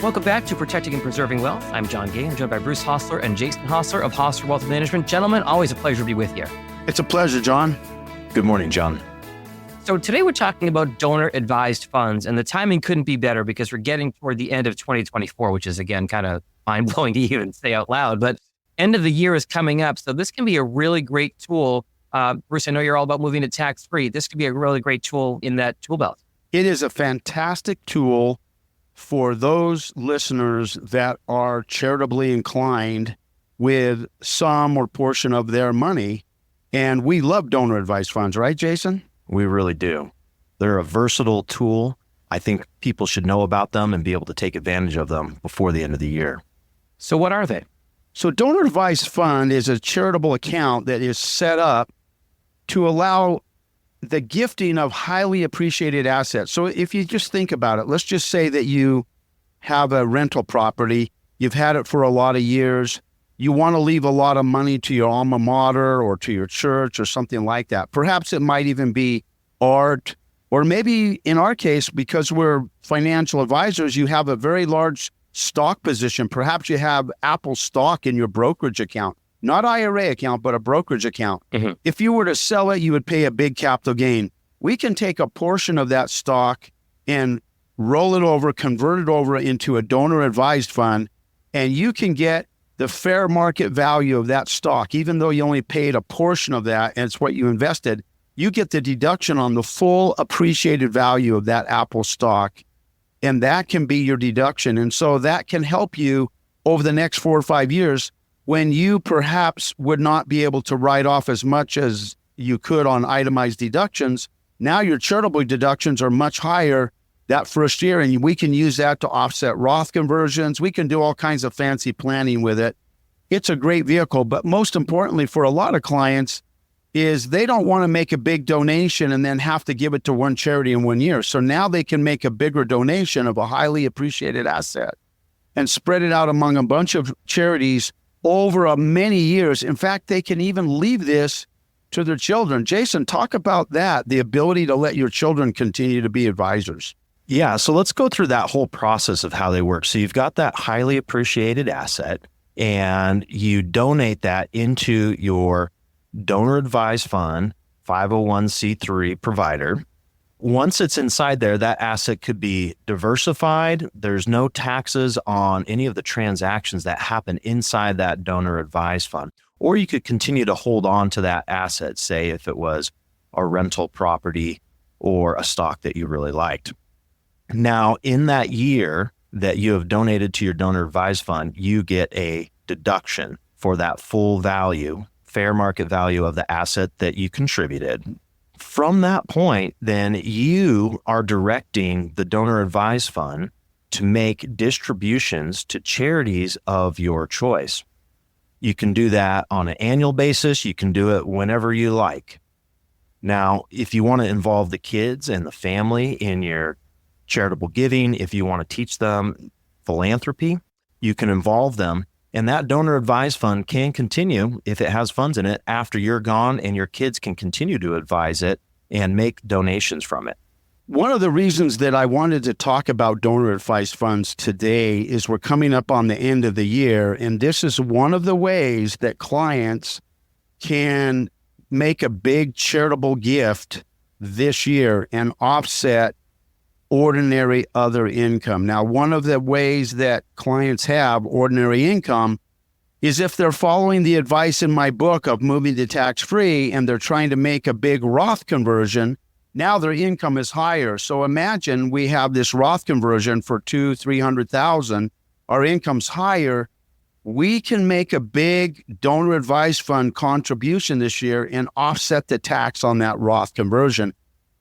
Welcome back to Protecting and Preserving Wealth. I'm John Gay. I'm joined by Bruce Hosler and Jason Hosler of Hosler Wealth Management. Gentlemen, always a pleasure to be with you. It's a pleasure, John. Good morning, John. So today we're talking about donor-advised funds, and the timing couldn't be better because we're getting toward the end of 2024, which is, again, kind of mind-blowing to even say out loud. But end of the year is coming up, so this can be a really great tool. Bruce, I know you're all about moving to tax-free. This could be a really great tool in that tool belt. It is a fantastic tool for those listeners that are charitably inclined with some or portion of their money. And we love donor advised funds, right, Jason? We really do. They're a versatile tool. I think people should know about them and be able to take advantage of them before the end of the year. So what are they? So donor advised fund is a charitable account that is set up to allow the gifting of highly appreciated assets. So if you just think about it, let's just say that you have a rental property, you've had it for a lot of years, you want to leave a lot of money to your alma mater or to your church or something like that. Perhaps it might even be art, or maybe in our case, because we're financial advisors, you have a very large stock position. Perhaps you have Apple stock in your brokerage account. Not IRA account, but a brokerage account. Mm-hmm. If you were to sell it, you would pay a big capital gain. We can take a portion of that stock and roll it over, convert it over into a donor advised fund, and you can get the fair market value of that stock. Even though you only paid a portion of that and it's what you invested, you get the deduction on the full appreciated value of that Apple stock, and that can be your deduction. And so that can help you over the next 4 or 5 years when you perhaps would not be able to write off as much as you could on itemized deductions. Now your charitable deductions are much higher that first year, and we can use that to offset Roth conversions. We can do all kinds of fancy planning with it. It's a great vehicle, but most importantly for a lot of clients is they don't want to make a big donation and then have to give it to one charity in 1 year. So now they can make a bigger donation of a highly appreciated asset and spread it out among a bunch of charities over many years. In fact, they can even leave this to their children. Jason, talk about that, the ability to let your children continue to be advisors. Yeah, so let's go through that whole process of how they work. So you've got that highly appreciated asset, and you donate that into your donor advised fund, 501c3 provider. Once it's inside there, that asset could be diversified. There's no taxes on any of the transactions that happen inside that donor advised fund. Or you could continue to hold on to that asset, say if it was a rental property or a stock that you really liked. Now, in that year that you have donated to your donor advised fund, you get a deduction for that full value, fair market value of the asset that you contributed. From that point, then you are directing the donor advised fund to make distributions to charities of your choice. You can do that on an annual basis. You can do it whenever you like. Now, if you want to involve the kids and the family in your charitable giving, if you want to teach them philanthropy, you can involve them. And that donor advised fund can continue, if it has funds in it, after you're gone, and your kids can continue to advise it and make donations from it. One of the reasons that I wanted to talk about donor advised funds today is we're coming up on the end of the year, and this is one of the ways that clients can make a big charitable gift this year and offset ordinary other income. Now, one of the ways that clients have ordinary income is if they're following the advice in my book of moving to tax-free and they're trying to make a big Roth conversion. Now their income is higher. So imagine we have this Roth conversion for $200,000-300,000. Our income's higher. We can make a big donor advised fund contribution this year and offset the tax on that Roth conversion.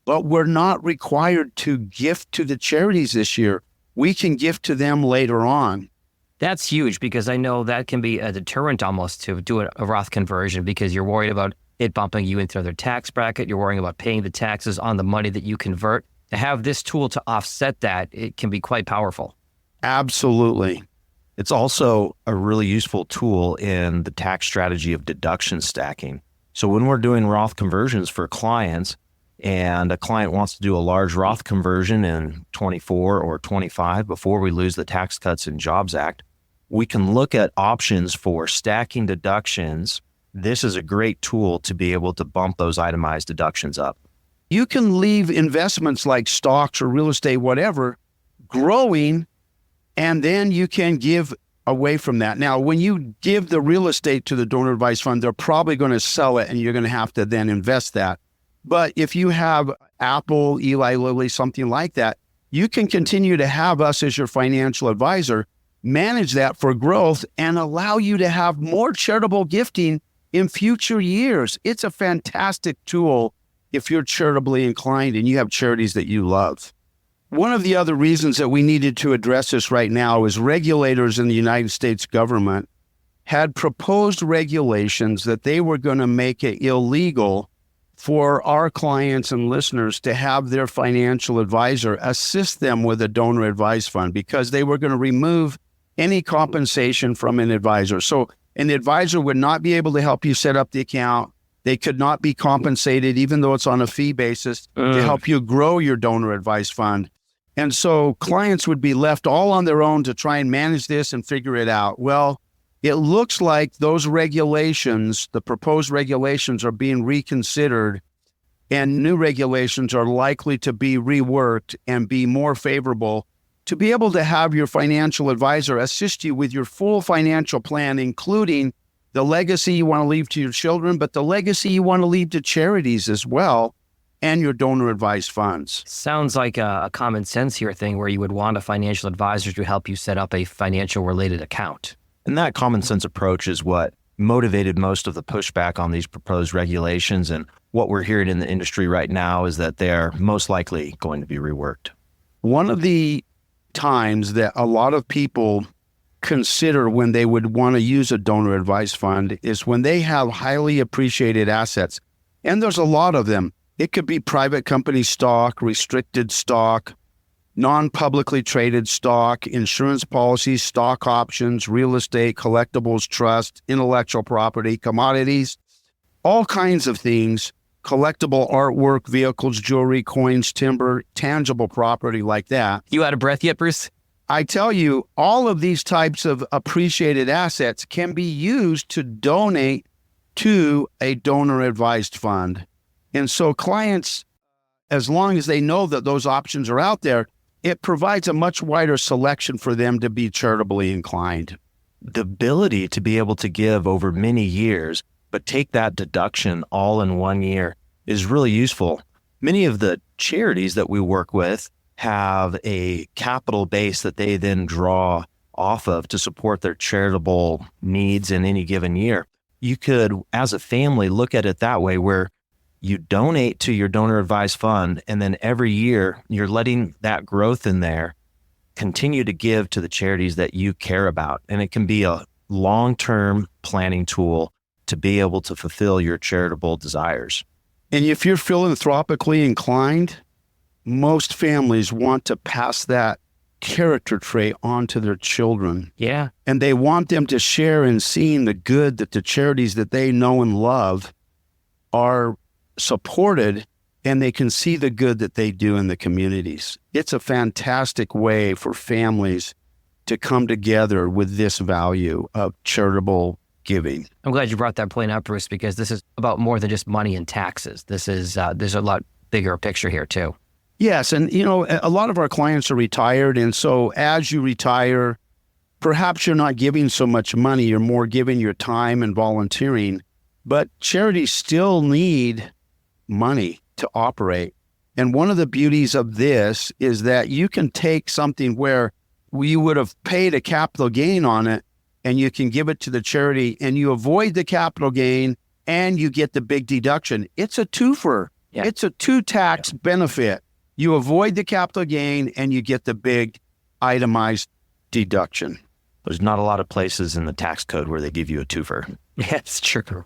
But we're not required to gift to the charities this year. We can gift to them later on. That's huge, because I know that can be a deterrent almost to do a Roth conversion, because you're worried about it bumping you into their tax bracket. You're worrying about paying the taxes on the money that you convert. To have this tool to offset that, it can be quite powerful. Absolutely. It's also a really useful tool in the tax strategy of deduction stacking. So when we're doing Roth conversions for clients, and a client wants to do a large Roth conversion in 24 or 25 before we lose the Tax Cuts and Jobs Act, we can look at options for stacking deductions. This is a great tool to be able to bump those itemized deductions up. You can leave investments like stocks or real estate, whatever, growing, and then you can give away from that. Now, when you give the real estate to the donor advised fund, they're probably going to sell it and you're going to have to then invest that. But if you have Apple, Eli Lilly, something like that, you can continue to have us as your financial advisor, manage that for growth and allow you to have more charitable gifting in future years. It's a fantastic tool if you're charitably inclined and you have charities that you love. One of the other reasons that we needed to address this right now is regulators in the United States government had proposed regulations that they were going to make it illegal for our clients and listeners to have their financial advisor assist them with a donor advised fund because they were going to remove any compensation from an advisor. So an advisor would not be able to help you set up the account. They could not be compensated, even though it's on a fee basis, to help you grow your donor advised fund. And so clients would be left all on their own to try and manage this and figure it out. Well, it looks like those regulations, the proposed regulations, are being reconsidered, and new regulations are likely to be reworked and be more favorable to be able to have your financial advisor assist you with your full financial plan, including the legacy you want to leave to your children, but the legacy you want to leave to charities as well, and your donor advised funds. Sounds like a common sense here thing where you would want a financial advisor to help you set up a financial related account. And that common sense approach is what motivated most of the pushback on these proposed regulations. And what we're hearing in the industry right now is that they're most likely going to be reworked. One of the times that a lot of people consider when they would want to use a donor advised fund is when they have highly appreciated assets. And there's a lot of them. It could be private company stock, restricted stock, non-publicly traded stock, insurance policies, stock options, real estate, collectibles, trust, intellectual property, commodities, all kinds of things, collectible artwork, vehicles, jewelry, coins, timber, tangible property like that. You out of breath yet, Bruce? I tell you, all of these types of appreciated assets can be used to donate to a donor advised fund. And so clients, as long as they know that those options are out there, it provides a much wider selection for them to be charitably inclined. The ability to be able to give over many years, but take that deduction all in 1 year is really useful. Many of the charities that we work with have a capital base that they then draw off of to support their charitable needs in any given year. You could, as a family, look at it that way, where you donate to your donor advised fund, and then every year you're letting that growth in there continue to give to the charities that you care about. And it can be a long-term planning tool to be able to fulfill your charitable desires. And if you're philanthropically inclined, most families want to pass that character trait on to their children. Yeah. And they want them to share in seeing the good that the charities that they know and love are supported, and they can see the good that they do in the communities. It's a fantastic way for families to come together with this value of charitable giving. I'm glad you brought that point up, Bruce, because this is about more than just money and taxes. This is, there's a lot bigger picture here too. Yes. And, you know, a lot of our clients are retired. And so as you retire, perhaps you're not giving so much money, you're more giving your time and volunteering, but charities still need money to operate. And one of the beauties of this is that you can take something where we would have paid a capital gain on it, and you can give it to the charity, and you avoid the capital gain and you get the big deduction. It's a twofer. Yeah. It's a two tax benefit. You avoid the capital gain and you get the big itemized deduction. There's not a lot of places in the tax code where they give you a twofer. Yeah, it's true.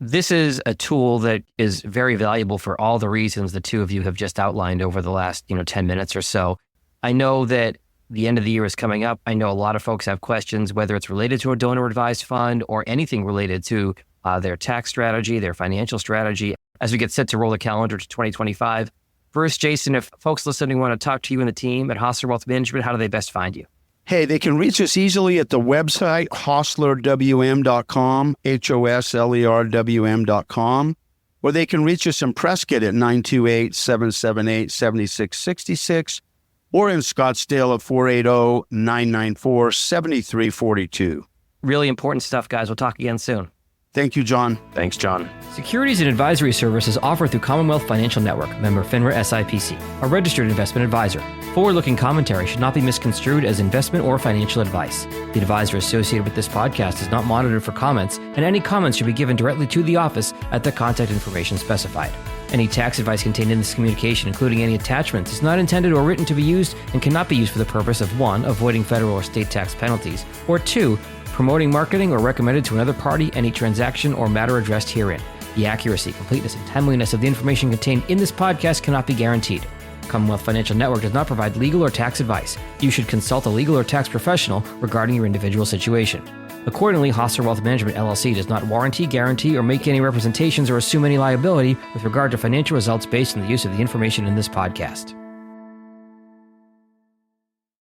This is a tool that is very valuable for all the reasons the two of you have just outlined over the last, 10 minutes or so. I know that the end of the year is coming up. I know a lot of folks have questions, whether it's related to a donor advised fund or anything related to their tax strategy, their financial strategy. as we get set to roll the calendar to 2025. Bruce, Jason, if folks listening want to talk to you and the team at Hosler Wealth Management, how do they best find you? Hey, they can reach us easily at the website, hoslerwm.com, HOSLERWM.com, or they can reach us in Prescott at 928-778-7666, or in Scottsdale at 480-994-7342. Really important stuff, guys. We'll talk again soon. Thank you, John. Thanks, John. Securities and advisory services offered through Commonwealth Financial Network, member FINRA SIPC, a registered investment advisor. Forward-looking commentary should not be misconstrued as investment or financial advice. The advisor associated with this podcast is not monitored for comments, and any comments should be given directly to the office at the contact information specified. Any tax advice contained in this communication, including any attachments, is not intended or written to be used and cannot be used for the purpose of 1. Avoiding federal or state tax penalties, or 2. Promoting, marketing, or recommended to another party any transaction or matter addressed herein. The accuracy, completeness, and timeliness of the information contained in this podcast cannot be guaranteed. Commonwealth Financial Network does not provide legal or tax advice. You should consult a legal or tax professional regarding your individual situation. Accordingly, Hosler Wealth Management, LLC does not warranty, guarantee, or make any representations or assume any liability with regard to financial results based on the use of the information in this podcast.